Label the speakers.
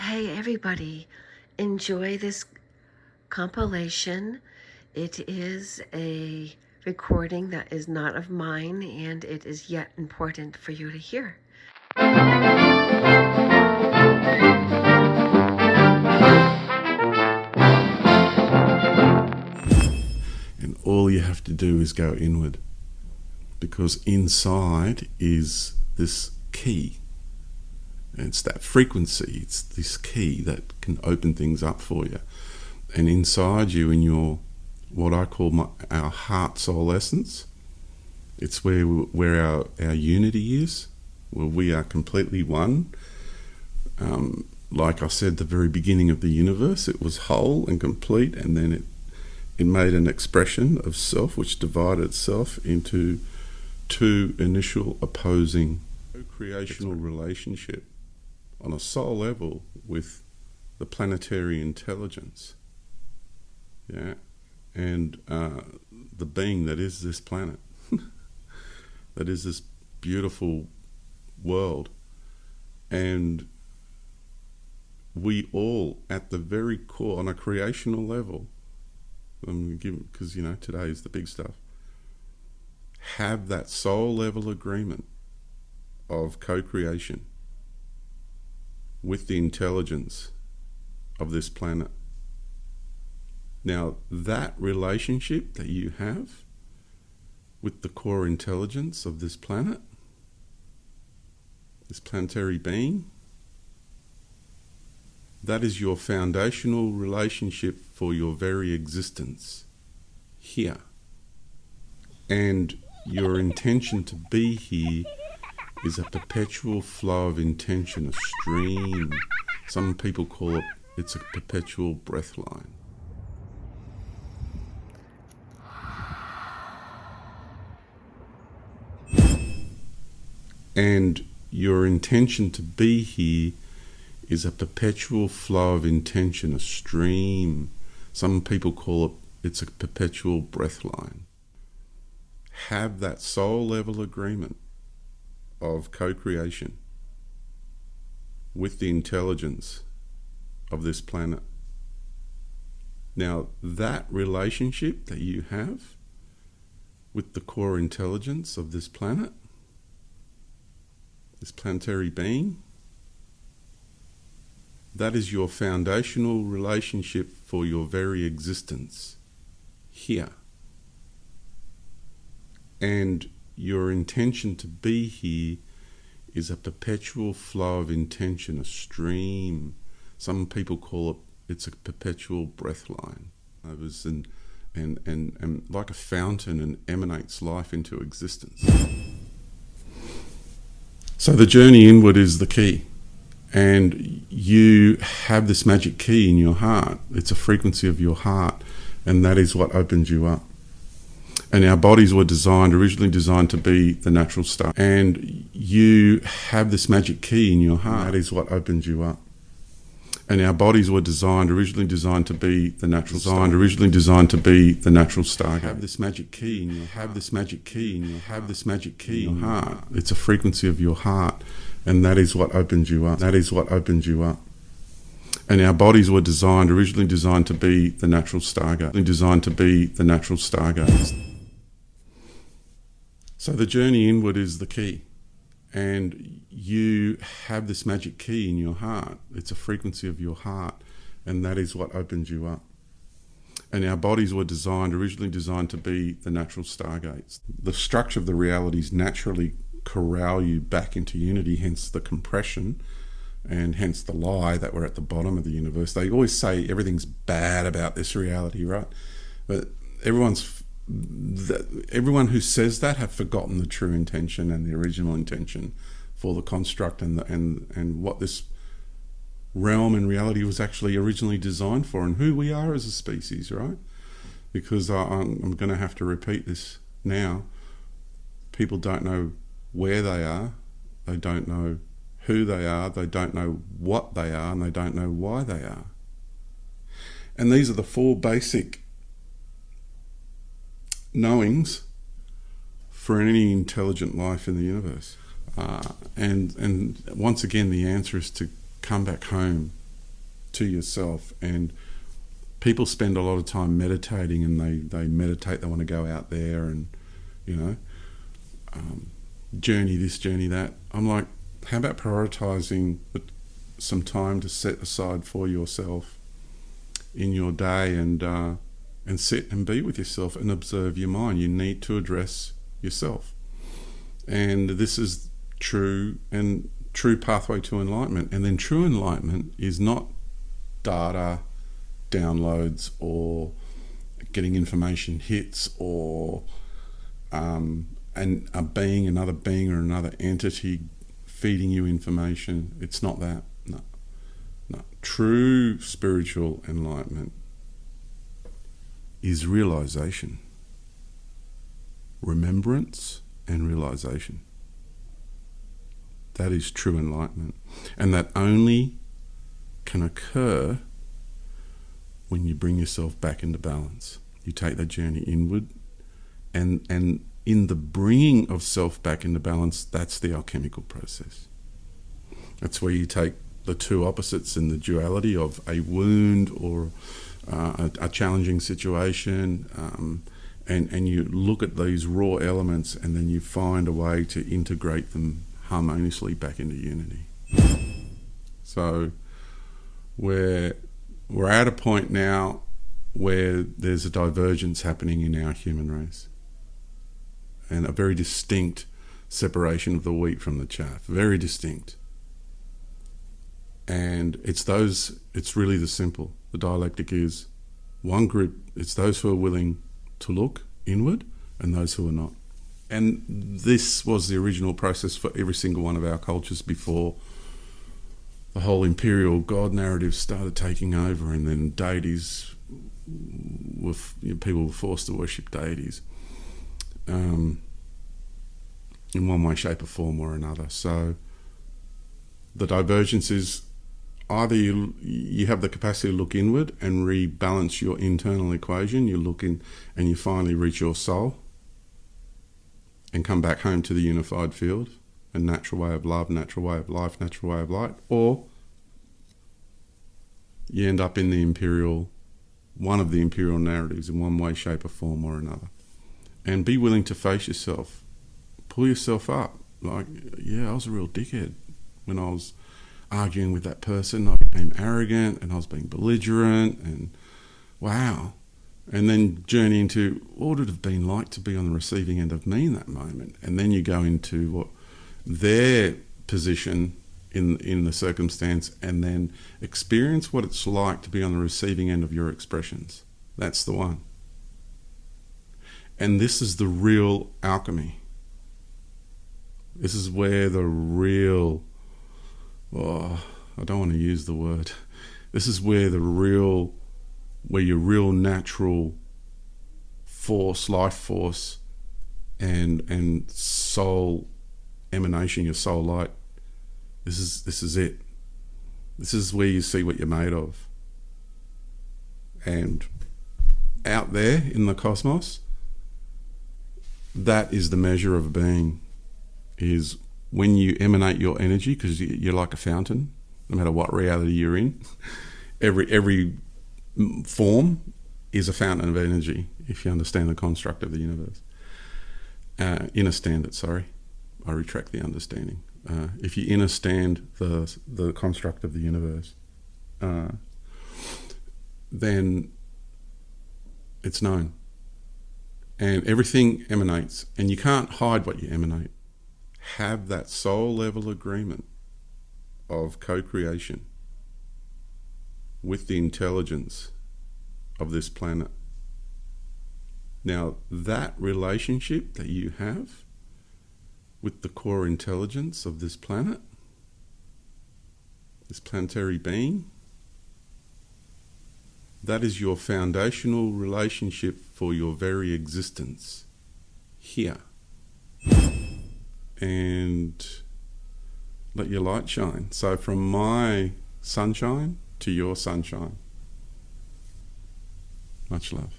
Speaker 1: Hey, everybody, enjoy this compilation. It is a recording that is not of mine, and it is yet important for you to hear.
Speaker 2: And all you have to do is go inward, because inside is this key. It's that frequency, it's this key that can open things up for you. And inside you, in your, what I call our heart soul essence, it's where our unity is, where we are completely one. Like I said, the very beginning of the universe, it was whole and complete, and then it made an expression of self which divided itself into two initial opposing co-creational relationship on a soul level with the planetary intelligence, and the being that is this planet, that is this beautiful world. And we all, at the very core, on a creational level, because today is the big stuff, have that soul level agreement of co-creation with the intelligence of this planet. Now, that relationship that you have with the core intelligence of this planet, this planetary being, that is your foundational relationship for your very existence here. And your intention to be here is a perpetual flow of intention, a stream. Some people call it's a perpetual breath line. And your intention to be here is a perpetual flow of intention, a stream. Some people call it's a perpetual breath line. Have that soul level agreement of co-creation with the intelligence of this planet. Now, that relationship that you have with the core intelligence of this planet, this planetary being, that is your foundational relationship for your very existence here. And your intention to be here is a perpetual flow of intention, a stream. Some people call it's a perpetual breath line. It was and like a fountain, and emanates life into existence. So the journey inward is the key. And you have this magic key in your heart. It's a frequency of your heart, and that is what opens you up. And our bodies were originally designed to be the natural star. And you have this magic key in your heart. That is what opens you up. And our bodies were originally designed to be the natural star. Originally designed to be the natural star. Have this magic key in your heart. Have this magic key in your have this magic key in your heart. It's a frequency of your heart, and that is what opens you up. That is what opens you up. And our bodies were originally designed to be the natural stargate. Designed to be the natural stargate. So the journey inward is the key. And you have this magic key in your heart. It's a frequency of your heart, and that is what opens you up. And our bodies were originally designed to be the natural stargates. The structure of the realities naturally corral you back into unity, hence the compression, and hence the lie that we're at the bottom of the universe. They always say everything's bad about this reality, right? But everyone who says that have forgotten the true intention and the original intention for the construct and what this realm and reality was actually originally designed for, and who we are as a species, right? Because I'm going to have to repeat this now. People don't know where they are, they don't know who they are, they don't know what they are, and they don't know why they are. And these are the four basic knowings for any intelligent life in the universe. And once again, the answer is to come back home to yourself. And people spend a lot of time meditating, and they meditate, they want to go out there and, journey this, journey that. I'm like, how about prioritizing some time to set aside for yourself in your day, and sit and be with yourself and observe your mind. You need to address yourself. And this is true pathway to enlightenment. And then true enlightenment is not data downloads or getting information hits, or another being or another entity feeding you information. It's not that. No. True spiritual enlightenment is realization, remembrance and realization. That is true enlightenment. And that only can occur when you bring yourself back into balance. You take that journey inward, and in the bringing of self back into balance, that's the alchemical process. That's where you take the two opposites in the duality of a wound or a challenging situation, and you look at these raw elements, and then you find a way to integrate them harmoniously back into unity. So we're at a point now where there's a divergence happening in our human race, and a very distinct separation of the wheat from the chaff, very distinct. And it's really the simple. The dialectic is one group, it's those who are willing to look inward and those who are not. And this was the original process for every single one of our cultures before the whole imperial God narrative started taking over, and then deities people were forced to worship deities in one way, shape or form or another. So the divergence is either you have the capacity to look inward and rebalance your internal equation, you look in and you finally reach your soul and come back home to the unified field, a natural way of love, natural way of life, natural way of light, or you end up in one of the imperial narratives in one way, shape or form or another. And be willing to face yourself, pull yourself up. Like, yeah, I was a real dickhead when I was arguing with that person. I became arrogant and I was being belligerent, and wow. And then journey into what would it have been like to be on the receiving end of me in that moment. And then you go into what their position in the circumstance, and then experience what it's like to be on the receiving end of your expressions. That's the one. And this is the real alchemy. This is where the real, I don't want to use the word. This is where your real natural force, life force, and soul emanation, your soul light. This is it. This is where you see what you're made of. And out there in the cosmos, that is the measure of being, is when you emanate your energy, because you're like a fountain, no matter what reality you're in. Every form is a fountain of energy, if you understand the construct of the universe. Understand it, sorry. I retract the understanding. If you understand the construct of the universe, then it's known. And everything emanates, and you can't hide what you emanate. Have that soul level agreement of co-creation with the intelligence of this planet. Now, that relationship that you have with the core intelligence of this planet, this planetary being, that is your foundational relationship for your very existence here. And let your light shine. So from my sunshine to your sunshine. Much love.